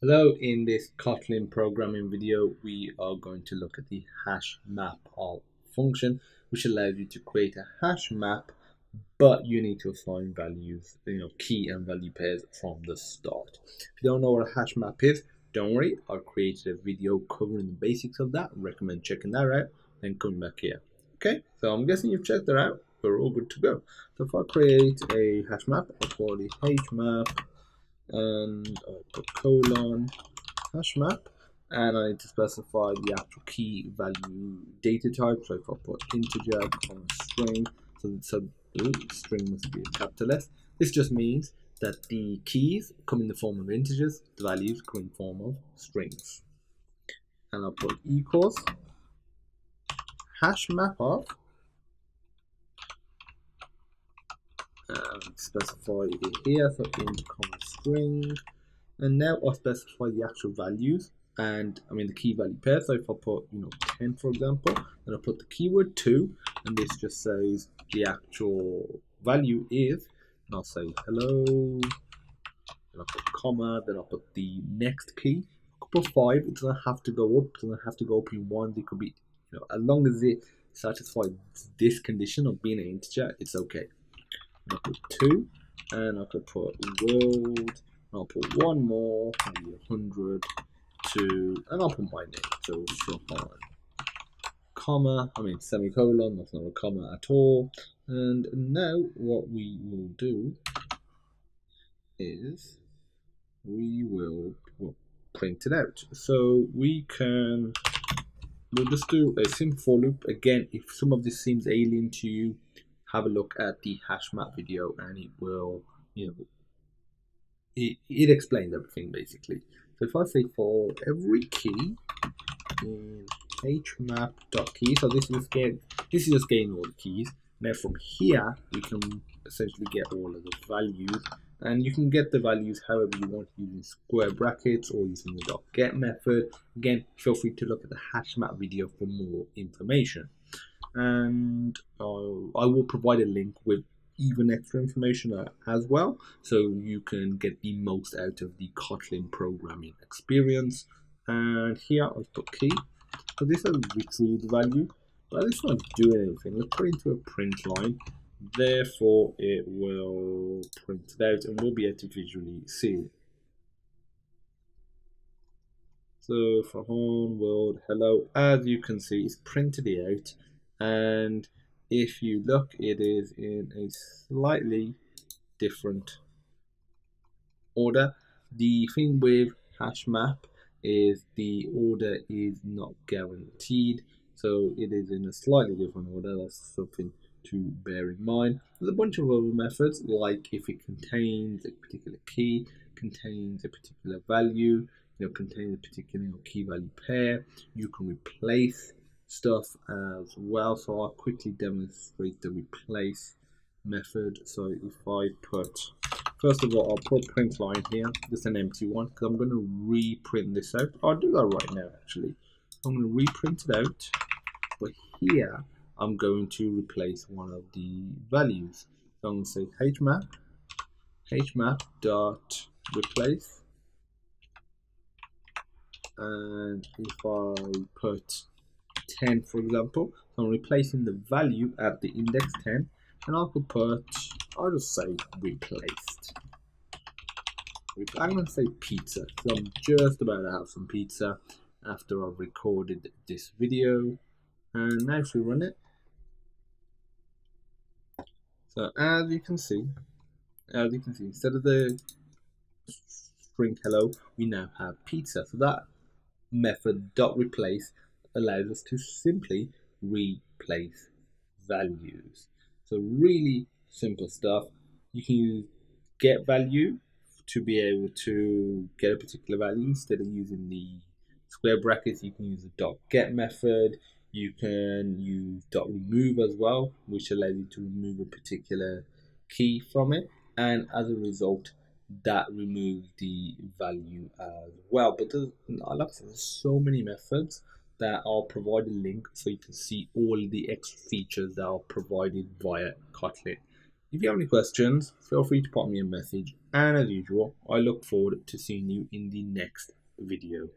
Hello, in this Kotlin programming video, we are going to look at the hashMapOf function, which allows you to create a hash map, but you need to assign values, key and value pairs from the start. If you don't know what a hash map is, don't worry, I created a video covering the basics of that. Recommend checking that out, then coming back here. Okay, so I'm guessing you've checked that out. We're all good to go. So if I create a hash map, I'll call it hashMap, and I put colon hashMap, and I need to specify the actual key value data type. So if I put integer, string, so string must be a capital S. This just means that the keys come in the form of integers, the values come in the form of strings. And I'll put equals hashMapOf, and specify it here, so int, string. And now I'll specify the actual values, and the key value pair. So if I put 10 for example, then I put the keyword 2, and this just says the actual value is, and I'll say hello, then I'll put comma, then I'll put the next key. I could put 5, it doesn't have to go up, it doesn't have to go up in 1, it could be, as long as it satisfies this condition of being an integer, it's okay. I'll put 2, and I could put world, I'll put one more, maybe 100, 2, and I'll put my name, so Shahan. Comma, semicolon, that's not a comma at all. And now what we will do is we will print it out. So we'll just do a simple for loop. Again, if some of this seems alien to you, have a look at the hashMap video, and it will, it explains everything basically. So if I say for every key in hmap.key, so this is just getting all the keys. Now from here we can essentially get all of the values, and you can get the values however you want, using square brackets or using the .get method. Again, feel free to look at the hashMap video for more information, and I will provide a link with even extra information as well, so you can get the most out of the Kotlin programming experience. And here I've put key, so this has retrieved the value, but it's not doing anything. Let's put it into a print line, therefore it will print it out and we'll be able to visually see it. So for home, world, hello, as you can see, it's printed it out, and if you look, it is in a slightly different order. The thing with hashMap is the order is not guaranteed, so it is in a slightly different order. That's something to bear in mind. There's a bunch of other methods, like if it contains a particular key, contains a particular value, contains a particular key value pair, you can replace stuff as well. So I'll quickly demonstrate the replace method. So if I put, first of all, I'll put print line here, just an empty one, because I'm going to reprint this out. I'll do that right now actually. I'm going to reprint it out, but here I'm going to replace one of the values. So I'm going to say hmap dot replace, and if I put 10 for example, so I'm replacing the value at the index 10, and I'll just say replaced. I'm going to say pizza, so I'm just about to have some pizza after I've recorded this video. And now if we run it, so as you can see, instead of the string hello, we now have pizza. So that method dot replace allows us to simply replace values. So really simple stuff. You can use get value to be able to get a particular value. Instead of using the square brackets, you can use the .get method. You can use .remove as well, which allows you to remove a particular key from it, and as a result that removes the value as well. But there's so many methods that I'll provide a link so you can see all the extra features that are provided via Kotlin. If you have any questions, feel free to pop me a message. And as usual, I look forward to seeing you in the next video.